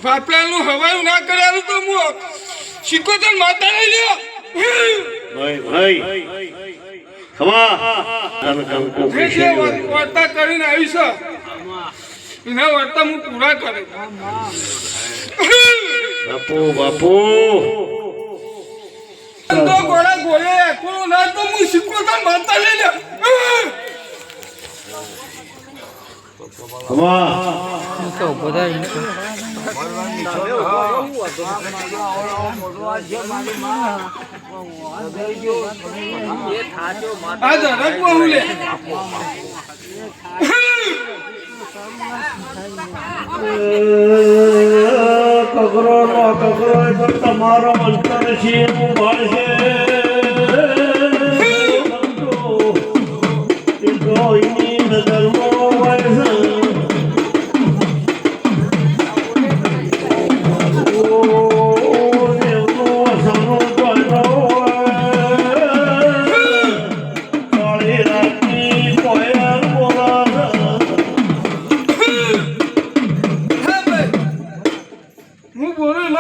બાપલાનું હવાયું ના કરેલું તો હું શિકોતર માતા નહીં લ્યો ભાઈ ખમા જે વાર્તા કરીને આવી છે એના વાર્તા હું પૂરા કરે બાપુ તો ગોળા ગોળે એકલો ના તો હું શિકોતર માતા લઈ લ્યો ખમા તો બધા આ ધરક બહુ લે કગરો નો કગરો તો તમારો અંતર છે હું મળશે એની નજરનો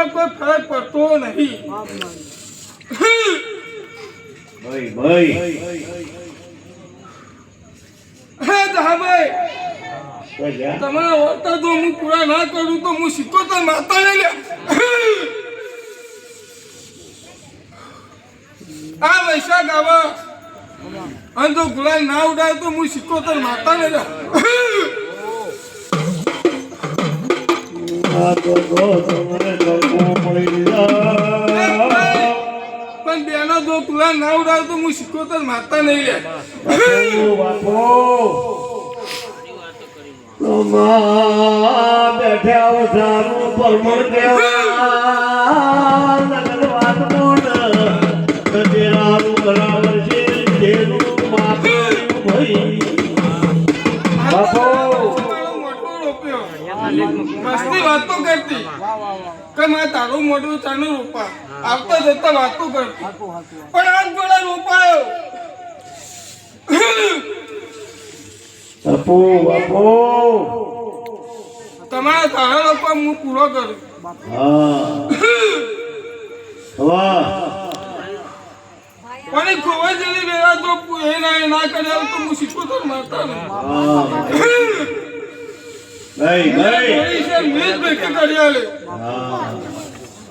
કોઈ ફરક પડતો નહીં ભાઈ હા ભાઈ તમારા વાર્તા તો હું પૂરા ના કરું તો હું શિકોતર માતા લઈ લે આ વૈશાખ આવા અને જો ગુલાલ ના ઉડાય તો હું શિકોતર માતા લઈ લે પણ બેનો જો ગુલાલ ના ઉડાય તો હું શિકોતર માતા નહીં લે બેઠા સારું પરમણ કેવા વાત મોડ તેરાનું બરાબર છે તેનું માથું ભાઈ બાપો મસ્તી વાતો કરતી કે મેં તારું મોઢું ચાનું રોપા આવતા જતા વાતો કરતી પણ આજ ગોળા રોપાયો બાપો તમારા તારા લોકો હું પૂરો કરું પણ ખોવા જેવી વેળા તો એ ના કર્યા તો હું શીખવતો માતા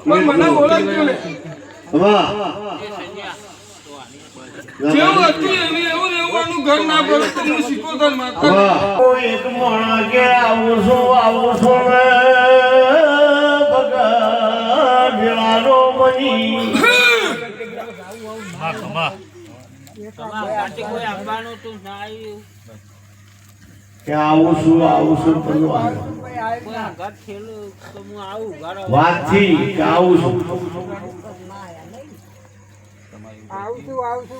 મને ઓળખ્યું લે જેવું હતું એવું રહેવાનું ઘર ના ભરું તો હું શીખવતો માતા એક મોણા કે આવું છું ભગવાનો મની આવું છું વાત થી આવું છું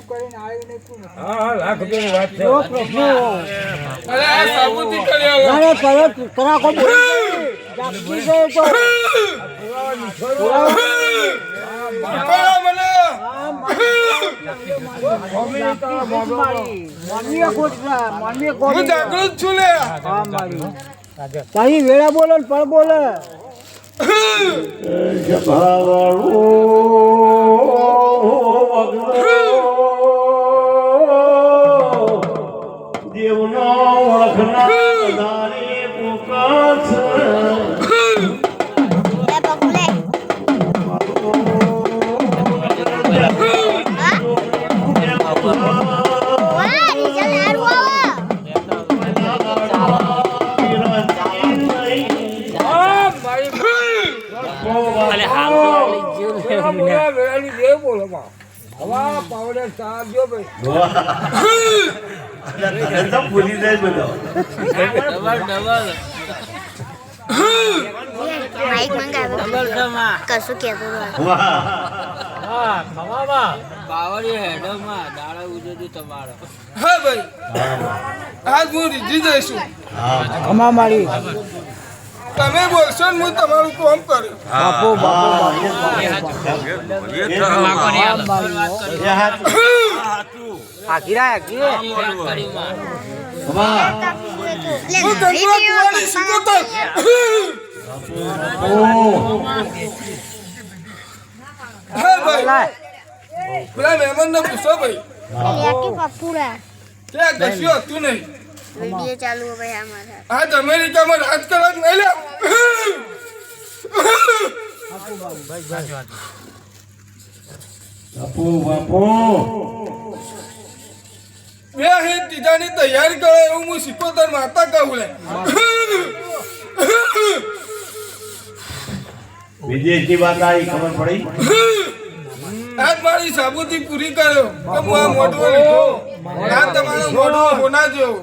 કરીને આવ્યું ને કોણ લાખ રૂપિયાની વાત છે પ્રશ્ન અરે આ સાબુતી કરી કરા કો જાગી ગયો તો હું જાગૃત છું લે તારી વેળા બોલે ને પળ બોલે દેવનો ઓળખનારી પુકાર ભૂલી જાય બધો માઈક મંગાવ્યો કશું કહેતો હા ભાઈ આજ હું રીઝી જઈશું ખમા મારી તમે બોલશો ને હું તમારું કામ કર્યું હું ગંગા કુવાની શીખવતો હા ભાઈ પેલા મહેમાનને પૂછો ભાઈ લેકી પપ્પુરા ત્યાં કશું હતું નહીં વિડિયો ચાલુ હો ભાઈ અમારા આજ અમેરિકામાં રાજકારણ નહીં લે બાપુ બાપુ બે હે ત્રીજાની તૈયારી કરે એવું હું સિકોતર માતા કહું લે વિદેશની વાત આવી ખબર પડી આજ મારી સાબુતી પૂરી કર્યો કે હું આ મોઢું લીધો આ તમારો મોઢું હોના જેવો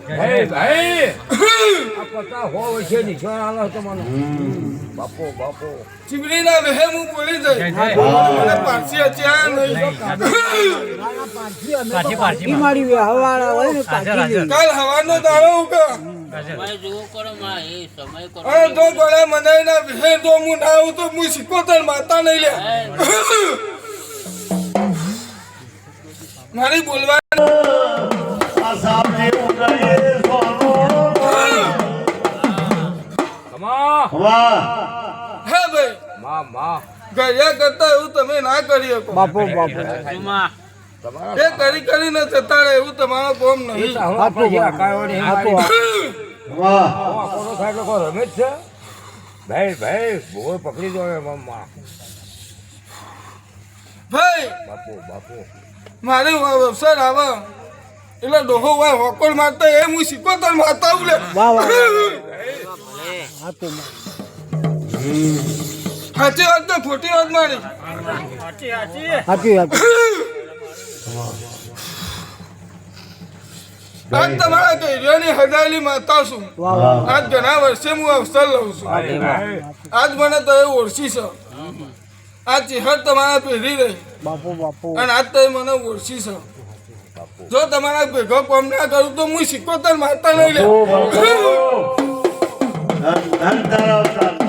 ચીબડીના વહે હું બોલી જઈ મને પારસી અચ્યા નહીં પાછી મારી હવાળા હોય ને પાછી કાલ હવાનો દાડો ઉગા અરે તો ગળે મને ના વહે તો હું ના આવું તો હું સિકોતર માતા નહીં લે મારી બોલવા આ સામે ઉડાય સોનો વાહ હે ભાઈ ગયા કરતા એવું તમે ના કરી શકો બાપુ બાપુ એ કરી કરીને જતા રહે એવું તમારો કોમ નહીં વાહ ભાઈ મારી અવસર આવે એટલે ડોહો હોય હોકોડ મારતો એ હું સિકોતર મારતા આવું લે વાહ વાહ આપો સાચી વાત તો ખોટી વાત મારી હાચી વાત આજ તમારા કૈરીઓની હજાયેલી માતા છું વાહ વાહ આજ ઘણા વર્ષે હું અવસર લઉં છું આજ મને તો એ ઓળખી છે આ ચહેર તમારા પહેરી રહી બાપુ બાપુ અને આજ તો મને ઓળખી છે જો તમારા ભેગો કોમ ના કરું તો હું સિકોતર મારતા નહીં લે ધન ધરાવતા